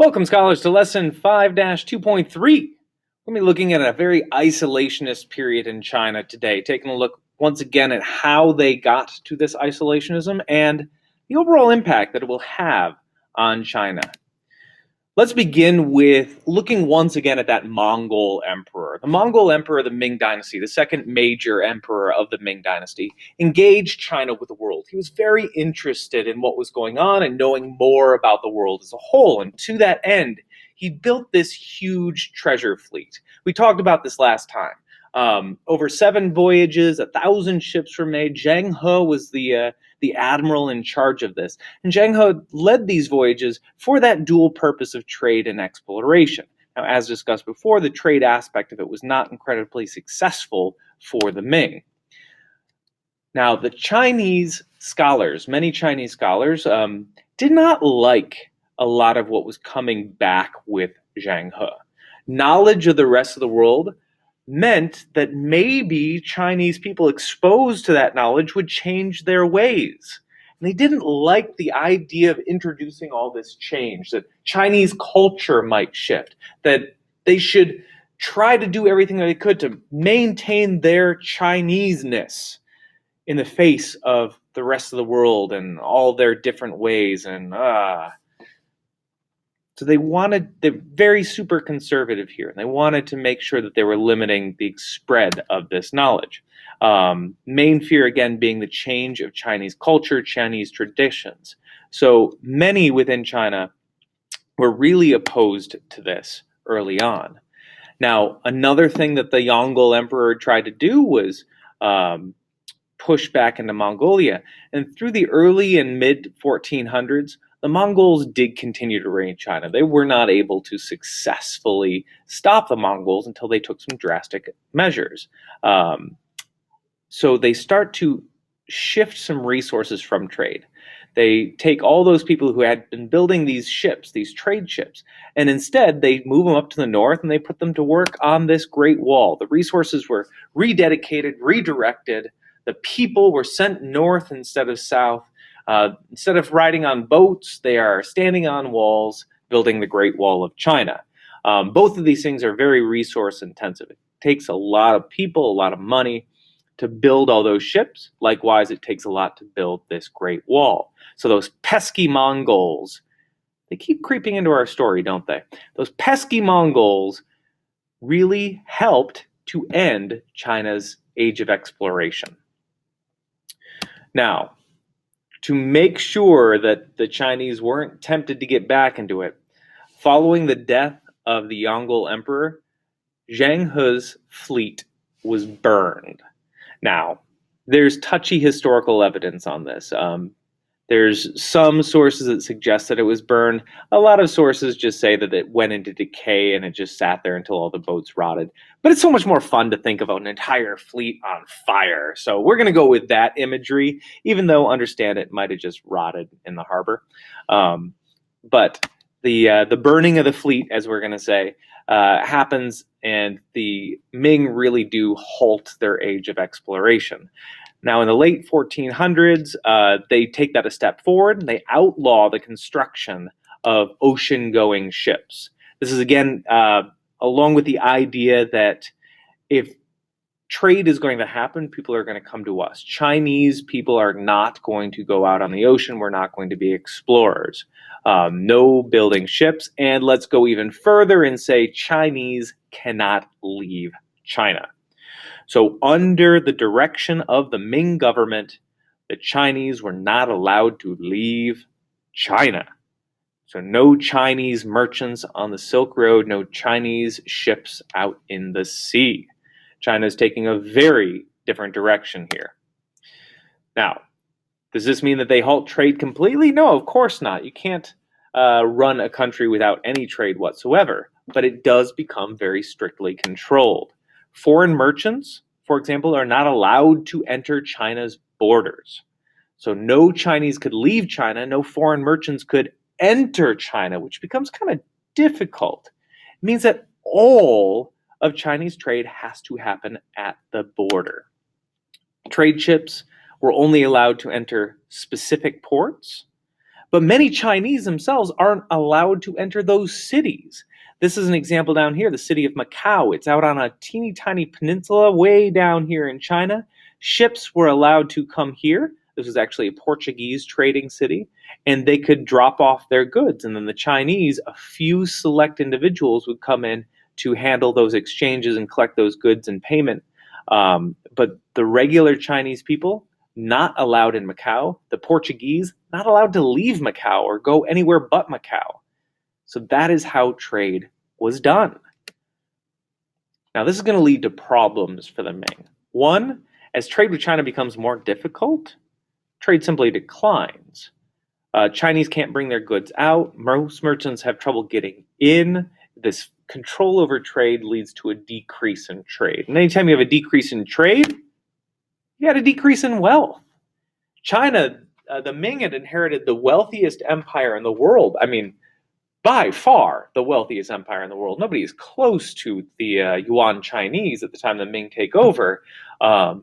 Welcome, scholars, to lesson 5-2.3. We're going to be looking at a very isolationist period in China today, taking a look once again at how they got to this isolationism and the overall impact that it will have on China. Let's begin with looking once again at that Mongol emperor. The Mongol emperor of the Ming Dynasty, the second major emperor of the Ming Dynasty, engaged China with the world. He was very interested in what was going on and knowing more about the world as a whole. And to that end, he built this huge treasure fleet. We talked about this last time. Over 7 voyages, 1,000 ships were made. Zhang He was the admiral in charge of this. And Zhang He led these voyages for that dual purpose of trade and exploration. Now, as discussed before, the trade aspect of it was not incredibly successful for the Ming. Now, the Chinese scholars, many Chinese scholars, did not like a lot of what was coming back with Zhang He. Knowledge of the rest of the world meant that maybe Chinese people exposed to that knowledge would change their ways. And they didn't like the idea of introducing all this change, that Chinese culture might shift, that they should try to do everything that they could to maintain their Chineseness in the face of the rest of the world and all their different ways. So they're very super conservative here, and they wanted to make sure that they were limiting the spread of this knowledge. Main fear, again, being the change of Chinese culture, Chinese traditions. So many within China were really opposed to this early on. Now, another thing that the Mongol emperor tried to do was push back into Mongolia. And through the early and mid-1400s, the Mongols did continue to reign China. They were not able to successfully stop the Mongols until they took some drastic measures. So they start to shift some resources from trade. They take all those people who had been building these ships, these trade ships, and instead they move them up to the north and they put them to work on this Great Wall. The resources were rededicated, redirected. The people were sent north instead of south. Instead of riding on boats, they are standing on walls, building the Great Wall of China. Both of these things are very resource intensive. It takes a lot of people, a lot of money to build all those ships. Likewise, it takes a lot to build this Great Wall. So those pesky Mongols, they keep creeping into our story, don't they? Those pesky Mongols really helped to end China's age of exploration. Now, to make sure that the Chinese weren't tempted to get back into it, following the death of the Mongol emperor, Zhang He's fleet was burned. Now, there's touchy historical evidence on this. There's some sources that suggest that it was burned. A lot of sources just say that it went into decay and it just sat there until all the boats rotted. But it's so much more fun to think about an entire fleet on fire. So we're going to go with that imagery, even though, understand, it might have just rotted in the harbor. But the burning of the fleet, as we're going to say, happens, and the Ming really do halt their age of exploration. Now, in the late 1400s, they take that a step forward and they outlaw the construction of ocean-going ships. This is, again, along with the idea that if trade is going to happen, people are going to come to us. Chinese people are not going to go out on the ocean. We're not going to be explorers. No building ships. And let's go even further and say Chinese cannot leave China. So under the direction of the Ming government, the Chinese were not allowed to leave China. So no Chinese merchants on the Silk Road, no Chinese ships out in the sea. China is taking a very different direction here. Now, does this mean that they halt trade completely? No, of course not. You can't run a country without any trade whatsoever, but it does become very strictly controlled. Foreign merchants, for example, are not allowed to enter China's borders. So no Chinese could leave China, no foreign merchants could enter China, which becomes kind of difficult. It means that all of Chinese trade has to happen at the border. Trade ships were only allowed to enter specific ports, But many Chinese themselves aren't allowed to enter those cities. This is an example down here, the city of Macau. It's out on a teeny tiny peninsula way down here in China. Ships were allowed to come here. This was actually a Portuguese trading city, and they could drop off their goods. And then the Chinese, a few select individuals, would come in to handle those exchanges and collect those goods and payment. But the regular Chinese people, not allowed in Macau. The Portuguese, not allowed to leave Macau or go anywhere but Macau. So that is how trade was done. Now, this is going to lead to problems for the Ming. One, as trade with China becomes more difficult, trade simply declines. Chinese can't bring their goods out. Most merchants have trouble getting in. This control over trade leads to a decrease in trade. And anytime you have a decrease in trade, you had a decrease in wealth. China, the Ming had inherited the wealthiest empire in the world. I mean, by far the wealthiest empire in the world. Nobody is close to the Yuan Chinese at the time the Ming take over. But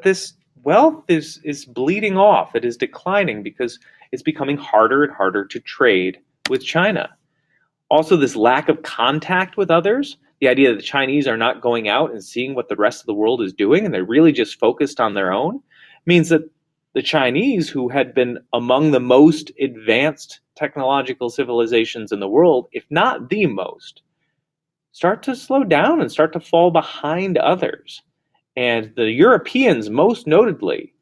this wealth is bleeding off. It is declining because it's becoming harder and harder to trade with China. Also, this lack of contact with others, the idea that the Chinese are not going out and seeing what the rest of the world is doing and they're really just focused on their own, means that the Chinese, who had been among the most advanced technological civilizations in the world, if not the most, start to slow down and start to fall behind others. And the Europeans, most notably,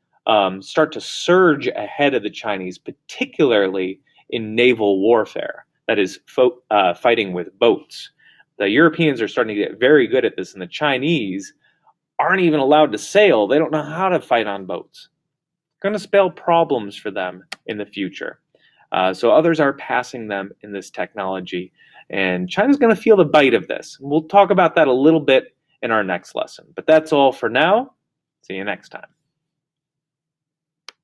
start to surge ahead of the Chinese, particularly in naval warfare. That is, fighting with boats. The Europeans are starting to get very good at this, and the Chinese aren't even allowed to sail. They don't know how to fight on boats. It's going to spell problems for them in the future. So others are passing them in this technology, and China's going to feel the bite of this. We'll talk about that a little bit in our next lesson. But that's all for now. See you next time.